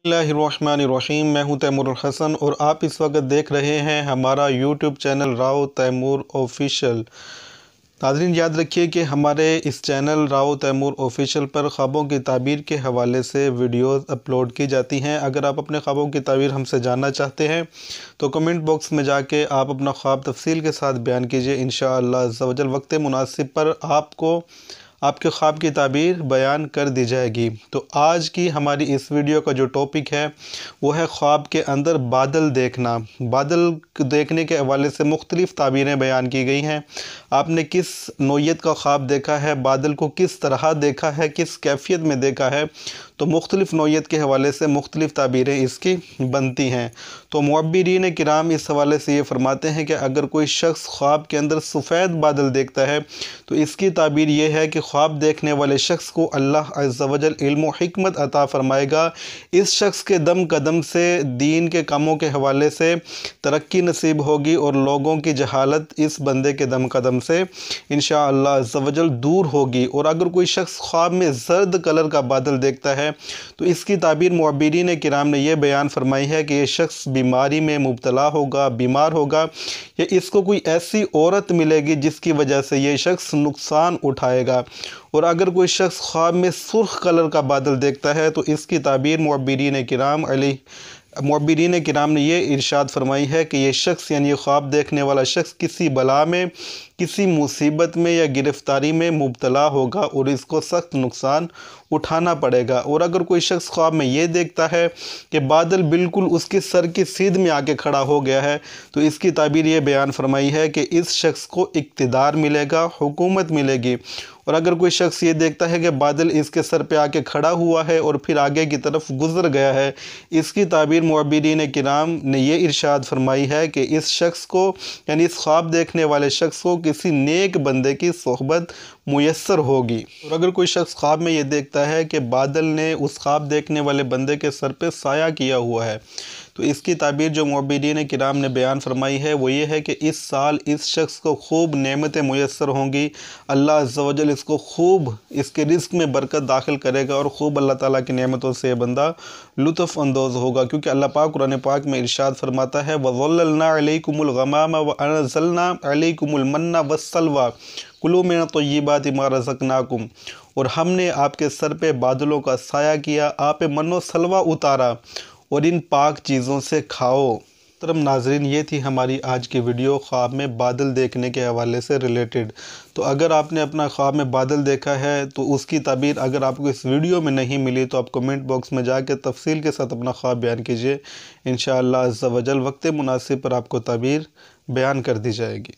बिस्मिल्लाहिर्रहमानिर्रहीम। मैं हूं तैमूर हसन और आप इस वक्त देख रहे हैं हमारा YouTube channel Rao Taimur official. नाज़रीन, याद रखिए कि हमारे इस चैनल राव तैमूर ऑफिशियल पर ख्वाबों की ताबीर के हवाले से वीडियोस अपलोड की जाती हैं। अगर आप अपने ख्वाबों की ताबीर हमसे जानना चाहते हैं तो कमेंट बॉक्स में जाके आप अपना ख्वाब तफसील के साथ बयान कीजिए। इंशाअल्लाह अज़्ज़ा वजल वक्त मुनासिब पर आपको आपके ख्वाब की ताबीर बयान कर दी जाएगी। तो आज की हमारी इस वीडियो का जो टॉपिक है वो है ख्वाब के अंदर बादल देखना। बादल देखने के हवाले से मुख्तलिफ़ ताबीरें बयान की गई हैं। आपने किस नौइयत का ख्वाब देखा है, बादल को किस तरह देखा है, किस कैफियत में देखा है, तो मुख्तलिफ़ नौइयत के हवाले से मुख्तलिफ़ ताबीरें इसकी बनती हैं। तो मुअब्बिरीन किराम इस हवाले से ये फरमाते हैं कि अगर कोई शख्स ख्वाब के अंदर सफ़ेद बादल देखता है तो इसकी ताबीर ये है कि ख्वाब देखने वाले शख्स को अल्लाह अज़्ज़ा वजल इल्म व हिकमत अता फ़रमाएगा। इस शख्स के दम कदम से दीन के कामों के हवाले से तरक्की नसीब होगी और लोगों की जहालत इस बंदे के दम कदम से इंशाअल्लाह अज़्ज़ा वजल दूर होगी। और अगर कोई शख्स ख्वाब में ज़र्द कलर का बादल देखता है तो इसकी ताबीर मुअब्बिरीन किराम ने यह बयान फरमाई है कि ये शख्स बीमारी में मुब्तला होगा, बीमार होगा, या इसको कोई ऐसी औरत मिलेगी जिसकी वजह से ये शख्स नुकसान उठाएगा। और अगर कोई शख्स ख्वाब में सुर्ख कलर का बादल देखता है तो इसकी ताबीर मुअब्बिरीन किराम ने ये इरशाद फरमाई है कि ये शख्स यानी ये ख्वाब देखने वाला शख्स किसी बला में, किसी मुसीबत में या गिरफ़्तारी में मुब्तला होगा और इसको सख्त नुकसान उठाना पड़ेगा। और अगर कोई शख्स ख्वाब में ये देखता है कि बादल बिल्कुल उसके सर की सीध में आके खड़ा हो गया है तो इसकी ताबीर ये बयान फरमाई है कि इस शख्स को इक़्तिदार मिलेगा, हुकूमत मिलेगी। और अगर कोई शख्स ये देखता है कि बादल इसके सर पे आके खड़ा हुआ है और फिर आगे की तरफ गुज़र गया है, इसकी ताबीर मुअब्बिरीन किराम ने ये इरशाद फरमाई है कि इस शख्स को यानी इस ख्वाब देखने वाले शख्स को किसी नेक बंदे की सोहबत मुयस्सर होगी। और अगर कोई शख्स ख्वाब में ये देखता है कि बादल ने उस ख्वाब देखने वाले बंदे के सर पे साया किया हुआ है तो इसकी ताबीर जो मुअब्बिरीन किराम ने बयान फरमाई है वो ये है कि इस साल इस शख्स को खूब नेमतें मुयस्सर होंगी। अल्लाह अज़्ज़ा वजल इसको खूब इसके रिज़्क़ में बरकत दाखिल करेगा और खूब अल्लाह ताला की नेमतों से ये बंदा लुत्फ़ अंदोज़ होगा। क्योंकि अल्लाह पाक कुरान पाक में इरशाद फरमाता है वज़ल्ललना अलैकुमुल गमामा व अनज़लना अलैकुमुल मन्ना वस्सलवा कुलू मिन तय्यिबाति मा रज़क़नाकुम। और हमने आपके सर पे बादलों का साया किया, आप पे मन्नो सलवा उतारा और इन पाक चीज़ों से खाओ। मोहतरम नाज़रीन, ये थी हमारी आज की वीडियो ख्वाब में बादल देखने के हवाले से रिलेटेड। तो अगर आपने अपना ख्वाब में बादल देखा है तो उसकी ताबीर अगर आपको इस वीडियो में नहीं मिली तो आप कमेंट बॉक्स में जाकर तफसील के साथ अपना ख्वाब बयान कीजिए। इंशाअल्लाह अज़्ज़ा वजल वक्त मुनासिब पर आपको ताबीर बयान कर दी जाएगी।